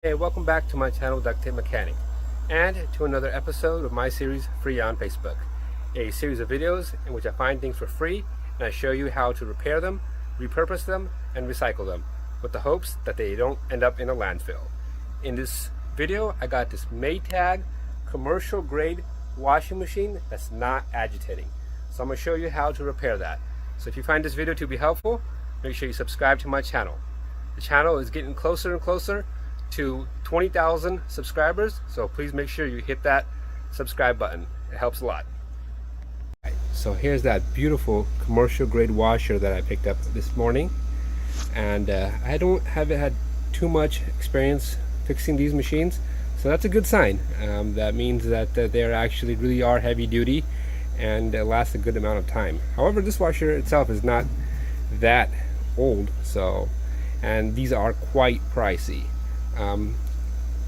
Hey, welcome back to my channel, DuctTape Mechanic, and to another episode of my series, Free on Facebook, a series of videos in which I find things for free and I show you how to repair them, repurpose them, and recycle them, with the hopes that they don't end up in a landfill. In this video, I got this Maytag commercial grade washing machine that's not agitating. So I'm going to show you how to repair that. So if you find this video to be helpful, make sure you subscribe to my channel. The channel is getting closer and closer to 20,000 subscribers, so please make sure you hit that subscribe button. It helps a lot. Right, so here's that beautiful commercial grade washer that I picked up this morning, and I don't have had too much experience fixing these machines, so that's a good sign. That means that they actually really are heavy duty and last a good amount of time. However, this washer itself is not that old, and these are quite pricey.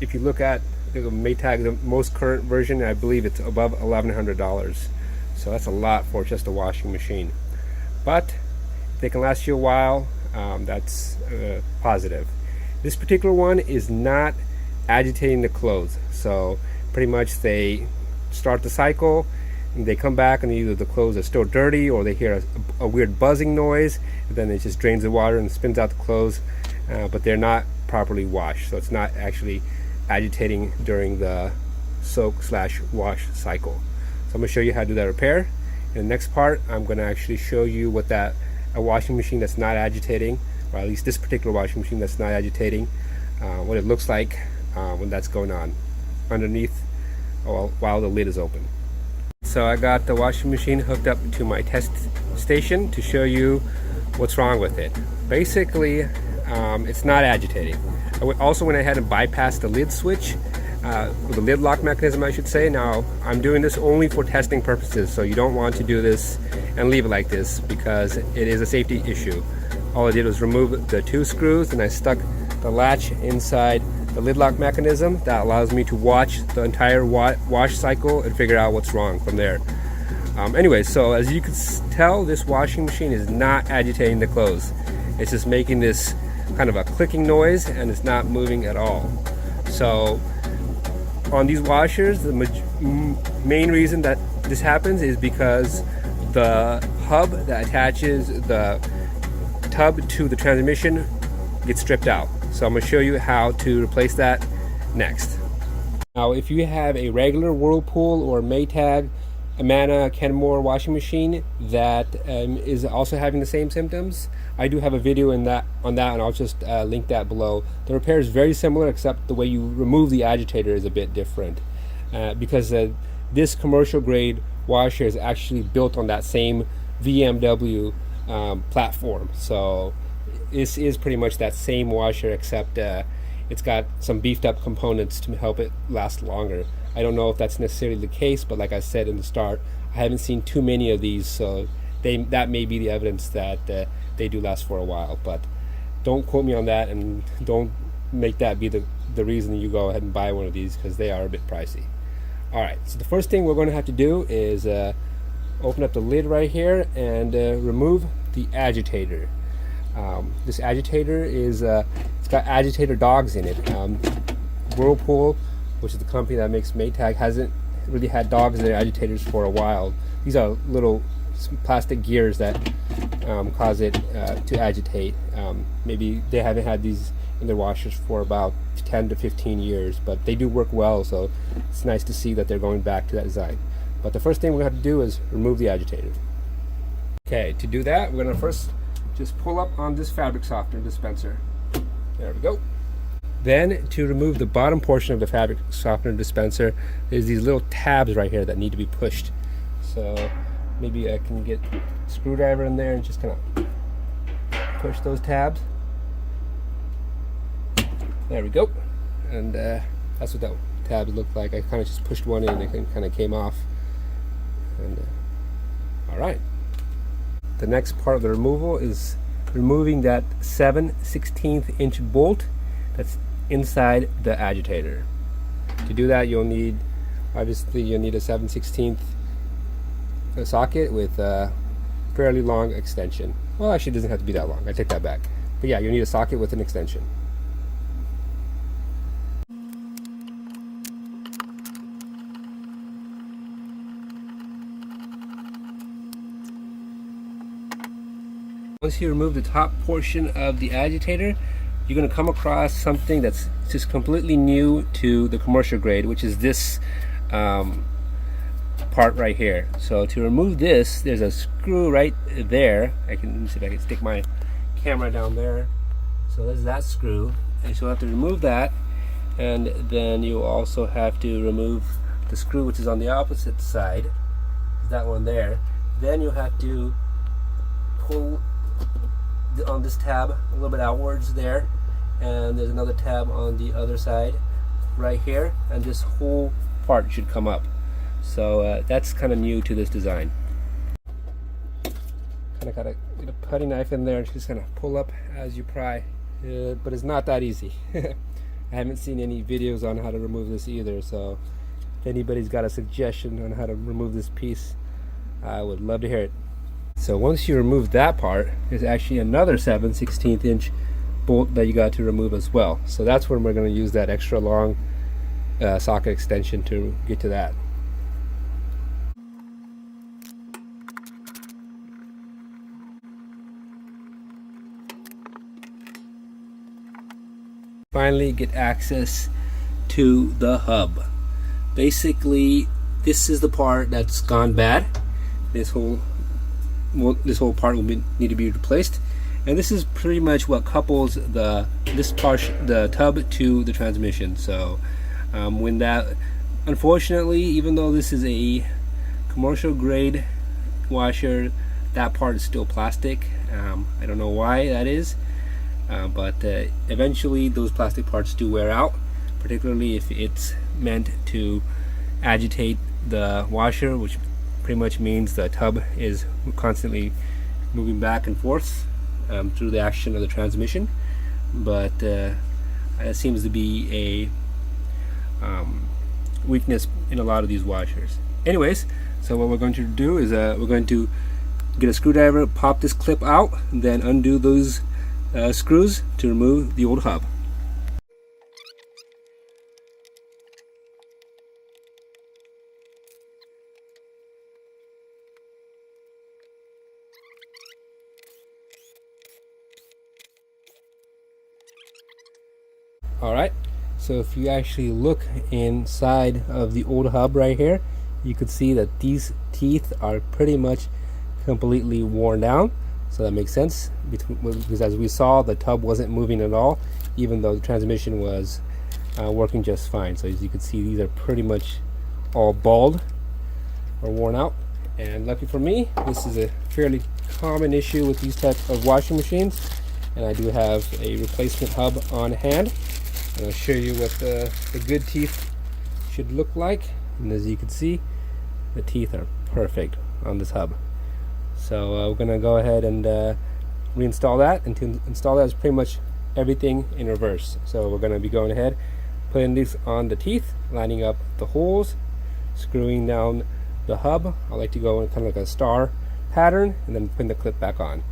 If you look at the Maytag, the most current version, I believe it's above $1,100. So that's a lot for just a washing machine. But if they can last you a while, that's positive. This particular one is not agitating the clothes. So pretty much they start the cycle, and they come back and either the clothes are still dirty or they hear a weird buzzing noise, and then it just drains the water and spins out the clothes, but they're not properly washed, so it's not actually agitating during the soak/wash cycle. So I'm going to show you how to do that repair. In the next part, I'm going to actually show you what a washing machine that's not agitating, or at least this particular washing machine that's not agitating, what it looks like when that's going on underneath while the lid is open. So I got the washing machine hooked up to my test station to show you what's wrong with it. Basically, it's not agitating. I also went ahead and bypassed the lid switch, the lid lock mechanism, I should say. Now, I'm doing this only for testing purposes, so you don't want to do this and leave it like this because it is a safety issue. All I did was remove the two screws and I stuck the latch inside the lid lock mechanism. That allows me to watch the entire wash cycle and figure out what's wrong from there. Anyway, so as you can tell, this washing machine is not agitating the clothes. It's just making this kind of a clicking noise and it's not moving at all. So on these washers, the main reason that this happens is because the hub that attaches the tub to the transmission gets stripped out. So I'm going to show you how to replace that next. Now, if you have a regular Whirlpool or Maytag, Amana, Kenmore washing machine that is also having the same symptoms, I do have a video on that, and I'll just link that below. The repair is very similar, except the way you remove the agitator is a bit different, because this commercial grade washer is actually built on that same VMW platform. So this is pretty much that same washer, except it's got some beefed up components to help it last longer. I don't know if that's necessarily the case, but like I said in the start, I haven't seen too many of these, so that may be the evidence that they do last for a while. But don't quote me on that, and don't make that be the reason you go ahead and buy one of these, because they are a bit pricey. Alright, so the first thing we're going to have to do is open up the lid right here and remove the agitator. This agitator is it's got agitator dogs in it. Whirlpool, which is the company that makes Maytag, hasn't really had dogs in their agitators for a while. These are little plastic gears that cause it to agitate. Maybe they haven't had these in their washers for about 10 to 15 years, but they do work well, so it's nice to see that they're going back to that design. But the first thing we're going to have to do is remove the agitator. Okay, to do that, we're going to first just pull up on this fabric softener dispenser. There we go. Then, to remove the bottom portion of the fabric softener dispenser, there's these little tabs right here that need to be pushed. So maybe I can get a screwdriver in there and just kind of push those tabs. There we go. And that's what that tab looked like. I kind of just pushed one in and it kind of came off. And all right. The next part of the removal is removing that 7/16 inch bolt that's inside the agitator. To do that, you'll need a 7/16 socket with a fairly long extension. Well, actually it doesn't have to be that long. I take that back. But yeah, you need a socket with an extension. Once you remove the top portion of the agitator, you're going to come across something that's just completely new to the commercial grade, which is this part right here. So to remove this, there's a screw right there. Let me see if I can stick my camera down there. So there's that screw, and so you'll have to remove that, and then you also have to remove the screw which is on the opposite side, that one there. Then you'll have to pull on this tab a little bit outwards there, and there's another tab on the other side right here, and this whole part should come up. So that's kind of new to this design. Kind of gotta get a putty knife in there and just kind of pull up as you pry, but it's not that easy. I haven't seen any videos on how to remove this either, so if anybody's got a suggestion on how to remove this piece, I would love to hear it. So once you remove that part, there's actually another 7/16 inch bolt that you got to remove as well. So that's when we're going to use that extra long socket extension to get to that. Finally get access to the hub. Basically, this is the part that's gone bad. This whole part will need to be replaced, and this is pretty much what couples the tub to the transmission. So when that, unfortunately, even though this is a commercial grade washer, that part is still plastic. I don't know why that is, but eventually those plastic parts do wear out, particularly if it's meant to agitate the washer, which pretty much means the tub is constantly moving back and forth through the action of the transmission. But it seems to be a weakness in a lot of these washers. Anyways, so what we're going to do is we're going to get a screwdriver, pop this clip out, and then undo those screws to remove the old hub. Alright, so if you actually look inside of the old hub right here, you could see that these teeth are pretty much completely worn down. So that makes sense, because as we saw, the tub wasn't moving at all, even though the transmission was working just fine. So as you can see, these are pretty much all bald or worn out. And lucky for me, this is a fairly common issue with these types of washing machines, and I do have a replacement hub on hand. And I'll show you what the good teeth should look like. And as you can see, the teeth are perfect on this hub. So we're going to go ahead and reinstall that. And to install that is pretty much everything in reverse. So we're going to be going ahead, putting these on the teeth, lining up the holes, screwing down the hub. I like to go in kind of like a star pattern, and then putting the clip back on.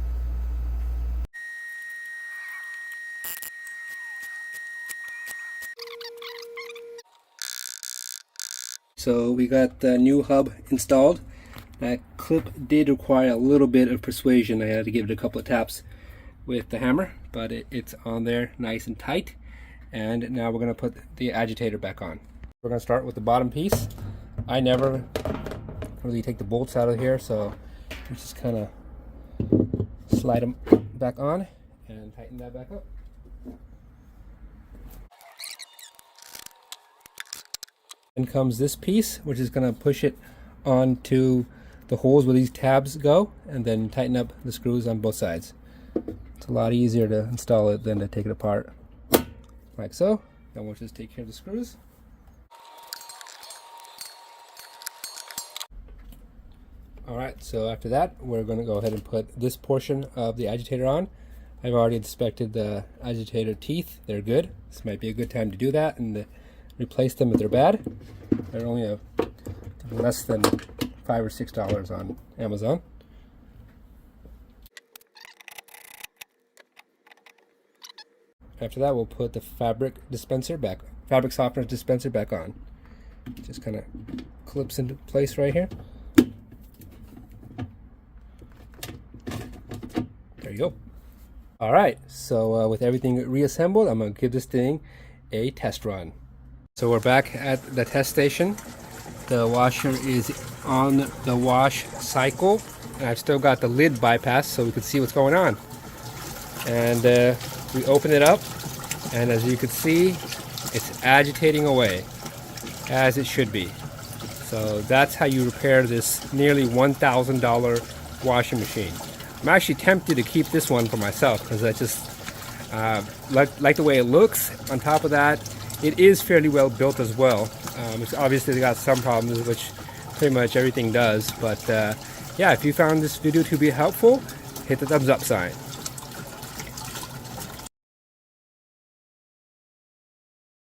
So we got the new hub installed. That clip did require a little bit of persuasion. I had to give it a couple of taps with the hammer, but it's on there nice and tight. And now we're going to put the agitator back on. We're going to start with the bottom piece. I never really take the bolts out of here, so we just kind of slide them back on and tighten that back up. Then comes this piece, which is going to push it onto the holes where these tabs go, and then tighten up the screws on both sides. It's a lot easier to install it than to take it apart, like so. Then we'll just take care of the screws. Alright, so after that, we're going to go ahead and put this portion of the agitator on. I've already inspected the agitator teeth. They're good. This might be a good time to do that and replace them if they're bad. They're only less than $5 or $6 on Amazon. After that, we'll put the fabric softener dispenser back on. Just kind of clips into place right here. There you go. All right, so with everything reassembled, I'm gonna give this thing a test run. So we're back at the test station. The washer is on the wash cycle, and I've still got the lid bypassed so we can see what's going on. And we open it up, and as you can see, it's agitating away, as it should be. So that's how you repair this nearly $1,000 washing machine. I'm actually tempted to keep this one for myself because I just like the way it looks. On top of that, it is fairly well built as well. It's obviously got some problems, which pretty much everything does. But yeah, if you found this video to be helpful, hit the thumbs up sign.